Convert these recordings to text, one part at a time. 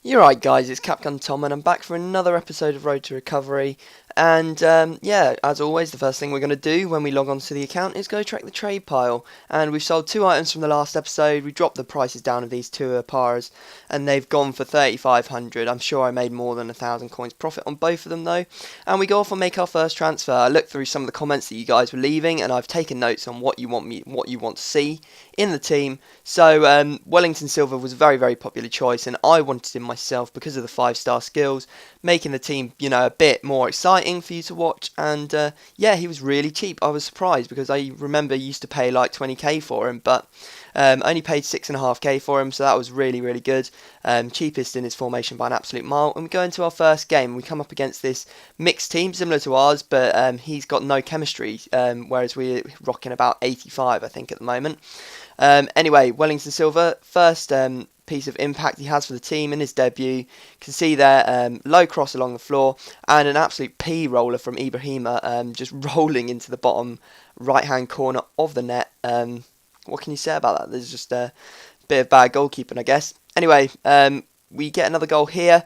You're right, guys, it's Capgun Tom, and I'm back for another episode of Road to Recovery. And yeah, as always, the first thing we're going to do when we log onto the account is go check the trade pile. And we've sold two items from the last episode. We dropped the prices down of these two pars, and they've gone for 3,500. I'm sure I made more than 1,000 coins profit on both of them though. And we go off and make our first transfer. I looked through some of the comments that you guys were leaving, and I've taken notes on what you want to see in the team. So Wellington Silva was a very, very popular choice, and I wanted him myself because of the 5-star skills, making the team, a bit more exciting for you to watch. And yeah, he was really cheap. I was surprised because I remember I used to pay like 20k for him, but only paid 6.5k for him, so that was really, really good. Cheapest in his formation by an absolute mile. And we go into our first game. We come up against this mixed team, similar to ours, but he's got no chemistry, whereas we're rocking about 85, I think, at the moment. Anyway, Wellington Silva, first piece of impact he has for the team in his debut. You can see there, low cross along the floor, and an absolute P-roller from Ibrahima, just rolling into the bottom right-hand corner of the net. What can you say about that? There's just a bit of bad goalkeeping, I guess. Anyway, we get another goal here.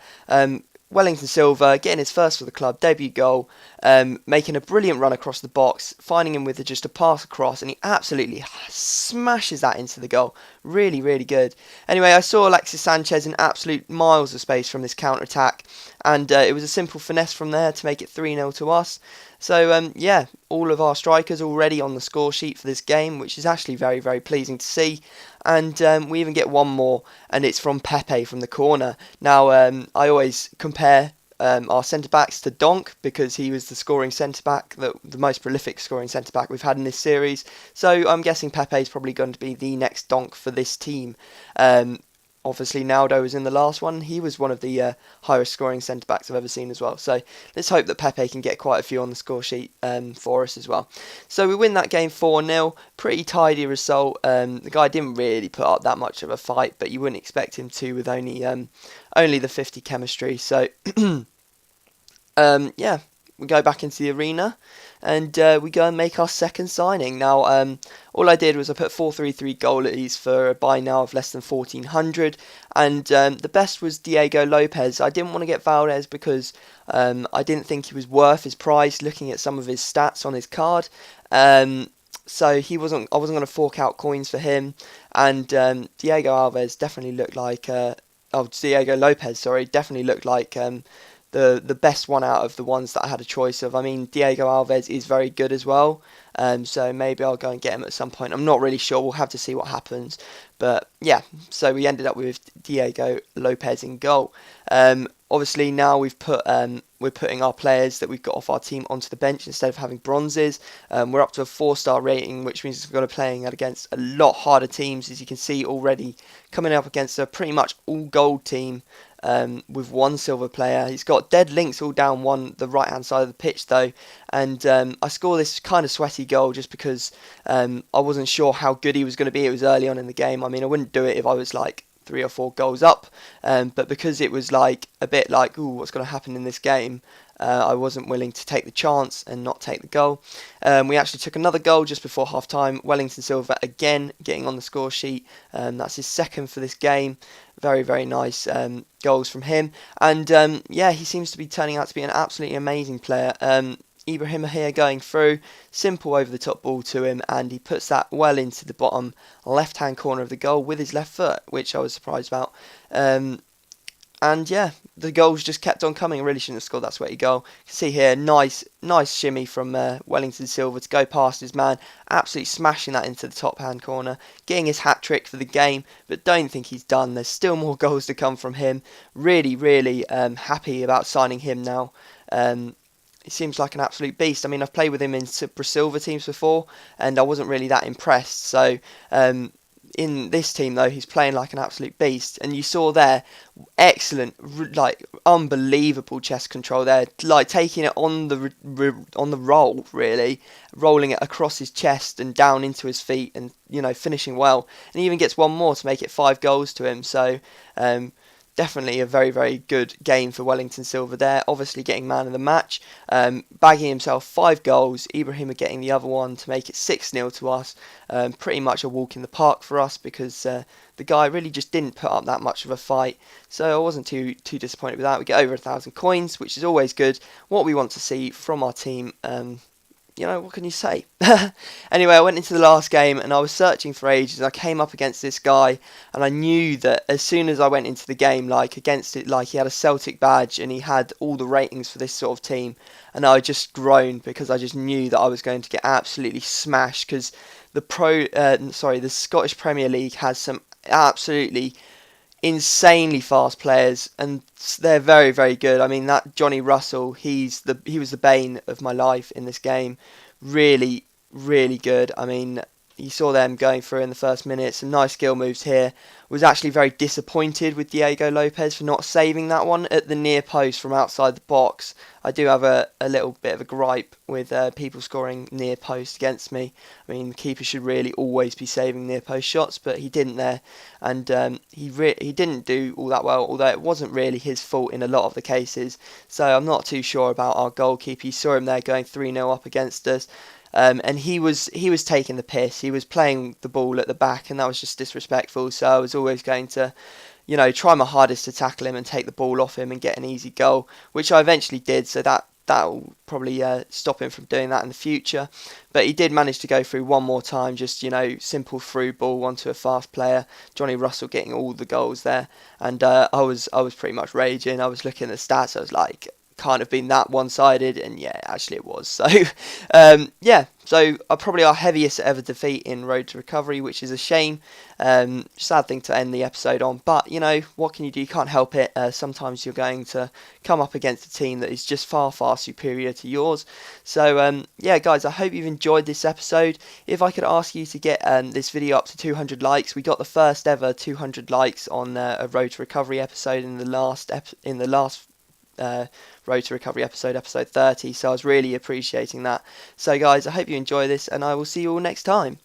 Wellington Silva getting his first for the club, debut goal, making a brilliant run across the box, finding him with just a pass across, and he absolutely smashes that into the goal. Really, really good. Anyway, I saw Alexis Sanchez in absolute miles of space from this counter-attack, and it was a simple finesse from there to make it 3-0 to us. So, yeah, all of our strikers already on the score sheet for this game, which is actually very, very pleasing to see. And we even get one more, and it's from Pepe from the corner. Now, I always compare our centre-backs to Donk because he was the scoring centre-back, the most prolific scoring centre-back we've had in this series. So I'm guessing Pepe is probably going to be the next Donk for this team. Obviously, Naldo was in the last one. He was one of the highest scoring centre-backs I've ever seen as well. So let's hope that Pepe can get quite a few on the score sheet for us as well. So we win that game 4-0. Pretty tidy result. The guy didn't really put up that much of a fight, but you wouldn't expect him to with only the 50 chemistry. So yeah, we go back into the arena, and we go and make our second signing. Now, all I did was I put 4-3-3 goalies for a buy now of less than 1,400, and the best was Diego Lopez. I didn't want to get Valdez because I didn't think he was worth his price, looking at some of his stats on his card. So I wasn't going to fork out coins for him, and Diego Lopez definitely looked like the best one out of the ones that I had a choice of. I mean, Diego Alves is very good as well, so maybe I'll go and get him at some point. I'm not really sure. We'll have to see what happens. But yeah, so we ended up with Diego Lopez in goal. Obviously, now we're putting our players that we've got off our team onto the bench instead of having bronzes. We're up to a 4-star rating, which means we're going to be playing against a lot harder teams, as you can see already, coming up against a pretty much all gold team. With one silver player. He's got dead links all down the right hand side of the pitch though, and I score this kind of sweaty goal just because I wasn't sure how good he was going to be. It was early on in the game. I mean, I wouldn't do it if I was like 3 or 4 goals up, but because it was like a bit like, ooh, what's going to happen in this game, I wasn't willing to take the chance and not take the goal. We actually took another goal just before half time. Wellington Silva again getting on the score sheet. That's his second for this game. Very, very nice goals from him. And yeah, he seems to be turning out to be an absolutely amazing player. Ibrahima here going through, simple over the top ball to him, and he puts that well into the bottom left hand corner of the goal with his left foot, which I was surprised about. And yeah, the goals just kept on coming. I really shouldn't have scored that sweaty goal. You can see here, nice shimmy from Wellington Silva to go past his man, absolutely smashing that into the top hand corner, getting his hat trick for the game. But don't think he's done. There's still more goals to come from him. Really, really happy about signing him now. He seems like an absolute beast. I mean, I've played with him in Super Silver teams before, and I wasn't really that impressed. So in this team though, he's playing like an absolute beast, and you saw there, excellent, like unbelievable chest control there, like taking it on the roll, really rolling it across his chest and down into his feet, and finishing well. And he even gets one more to make it 5 goals to him. So definitely a very, very good game for Wellington Silva there. Obviously getting man of the match, bagging himself 5 goals. Ibrahima getting the other one to make it 6-0 to us. Pretty much a walk in the park for us because the the guy really just didn't put up that much of a fight. So I wasn't too disappointed with that. We get over 1,000 coins, which is always good. What we want to see from our team. What can you say? Anyway, I went into the last game and I was searching for ages. And I came up against this guy, and I knew that as soon as I went into the game, against it, he had a Celtic badge and he had all the ratings for this sort of team, and I just groaned because I just knew that I was going to get absolutely smashed because the Scottish Premier League has some absolutely insanely fast players, and they're very, very good. I mean, that Johnny Russell, he was the bane of my life in this game. Really, really good. I mean, you saw them going through in the first minute. Some nice skill moves here. Was actually very disappointed with Diego Lopez for not saving that one at the near post from outside the box. I do have a little bit of a gripe with people scoring near post against me. I mean, the keeper should really always be saving near post shots, but he didn't there, and he didn't do all that well. Although it wasn't really his fault in a lot of the cases, so I'm not too sure about our goalkeeper. You saw him there going 3-0 up against us. And he was taking the piss. He was playing the ball at the back, and that was just disrespectful. So I was always going to, try my hardest to tackle him and take the ball off him and get an easy goal, which I eventually did. So that'll probably stop him from doing that in the future. But he did manage to go through one more time, just simple through ball onto a fast player. Johnny Russell getting all the goals there, and I was pretty much raging. I was looking at the stats. I was like, can't have been that one-sided, and yeah, actually it was. So so probably our heaviest ever defeat in Road to Recovery, which is a shame. Sad thing to end the episode on, but what can you do? You can't help it. Sometimes you're going to come up against a team that is just far superior to yours. So guys, I hope you've enjoyed this episode. If I could ask you to get this video up to 200 likes, we got the first ever 200 likes on a Road to Recovery episode in the last Road to Recovery episode 30, so I was really appreciating that. So guys, I hope you enjoy this, and I will see you all next time.